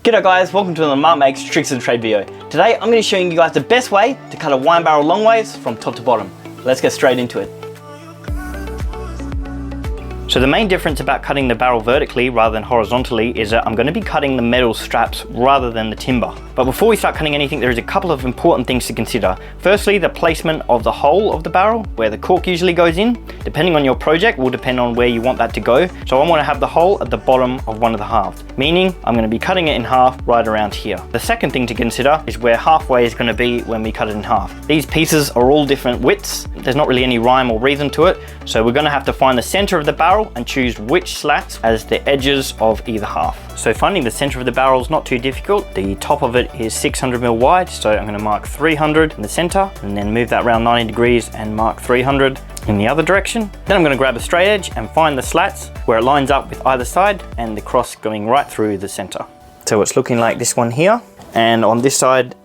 G'day guys, welcome to the Mark Makes Tricks of the Trade video. Today I'm going to be showing you guys the best way to cut a wine barrel long ways from top to bottom. Let's get straight into it. So the main difference about cutting the barrel vertically rather than horizontally is that I'm going to be cutting the metal straps rather than the timber. But before we start cutting anything, there is a couple of important things to consider. Firstly, the placement of the hole of the barrel, where the cork usually goes in. Depending on your project will depend on where you want that to go. So I want to have the hole at the bottom of one of the halves, meaning I'm going to be cutting it in half right around here. The second thing to consider is where halfway is going to be when we cut it in half. These pieces are all different widths. There's not really any rhyme or reason to it. So we're going to have to find the center of the barrel and choose which slats as the edges of either half. So finding the center of the barrel is not too difficult. The top of it is 600mm wide, so I'm going to mark 300 in the center and then move that around 90 degrees and mark 300 in the other direction. Then I'm going to grab a straight edge and find the slats where it lines up with either side and the cross going right through the center. So it's looking like this one here, and on this side,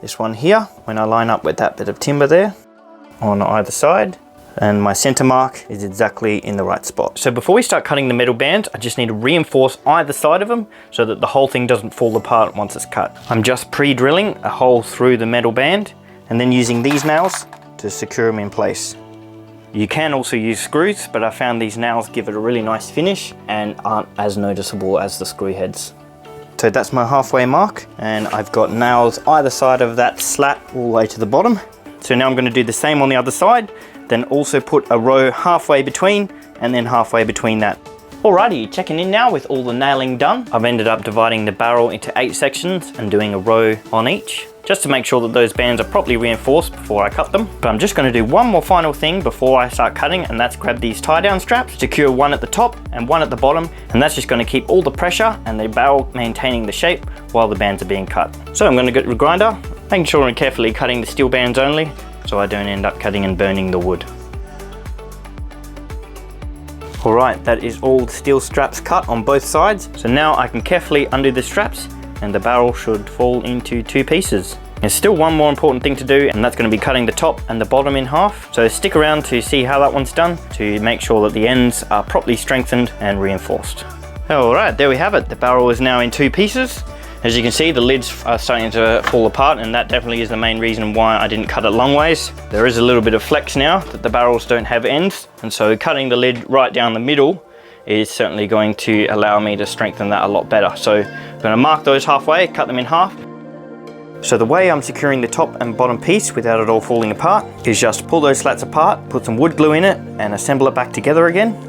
this one here, when I line up with that bit of timber there on either side, and my center mark is exactly in the right spot. So before we start cutting the metal bands, I just need to reinforce either side of them so that the whole thing doesn't fall apart once it's cut. I'm just pre-drilling a hole through the metal band and then using these nails to secure them in place. You can also use screws, but I found these nails give it a really nice finish and aren't as noticeable as the screw heads. So that's my halfway mark, and I've got nails either side of that slat all the way to the bottom. So now I'm going to do the same on the other side, then also put a row halfway between and then halfway between that. Alrighty, checking in now with all the nailing done. I've ended up dividing the barrel into 8 sections and doing a row on each, just to make sure that those bands are properly reinforced before I cut them. But I'm just going to do one more final thing before I start cutting, and that's grab these tie down straps, secure one at the top and one at the bottom, and that's just going to keep all the pressure and the barrel maintaining the shape while the bands are being cut. So I'm going to get the grinder, making sure I'm carefully cutting the steel bands only, so I don't end up cutting and burning the wood. Alright, that is all the steel straps cut on both sides. So now I can carefully undo the straps and the barrel should fall into 2 pieces. There's still one more important thing to do, and that's going to be cutting the top and the bottom in half. So stick around to see how that one's done, to make sure that the ends are properly strengthened and reinforced. Alright, there we have it. The barrel is now in 2 pieces. As you can see, the lids are starting to fall apart, and that definitely is the main reason why I didn't cut it long ways. There is a little bit of flex now that the barrels don't have ends, and so cutting the lid right down the middle is certainly going to allow me to strengthen that a lot better. So I'm going to mark those halfway, cut them in half. So the way I'm securing the top and bottom piece without it all falling apart is just pull those slats apart, put some wood glue in it, and assemble it back together again.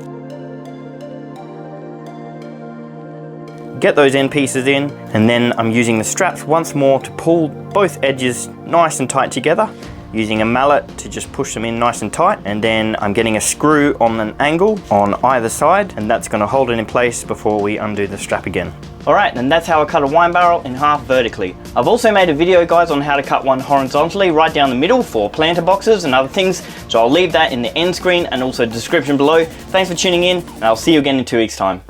Get those end pieces in, and then I'm using the straps once more to pull both edges nice and tight together, using a mallet to just push them in nice and tight, and then I'm getting a screw on an angle on either side, and that's going to hold it in place before we undo the strap again. Alright, and that's how I cut a wine barrel in half vertically. I've also made a video, guys, on how to cut one horizontally right down the middle for planter boxes and other things, so I'll leave that in the end screen and also the description below. Thanks for tuning in, and I'll see you again in 2 weeks' time.